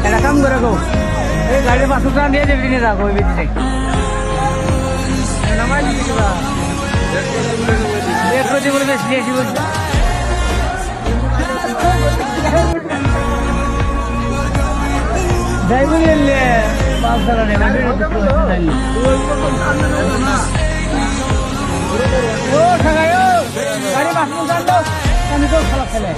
একটা কাম করে গো, এই গাড়ির 500 টাকা নিয়ে যাবি নিয়ে যাবো ওই বেশি বলে বেশি নিয়েছি বলছে যাইবো নিয়ে পাঁচ টাকা নেই ও ঠাকাই ও গাড়ি 500 টাকা আমি তো খারাপ খেলে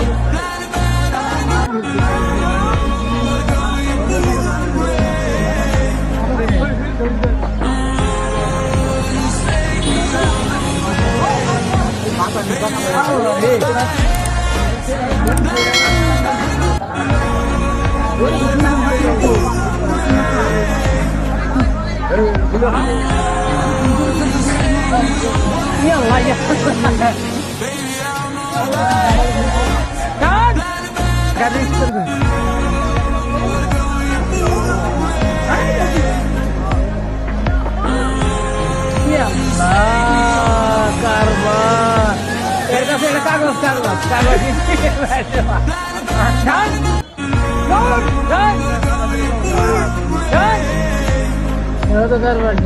কাগজ কাগজ কাগজ তো কারবার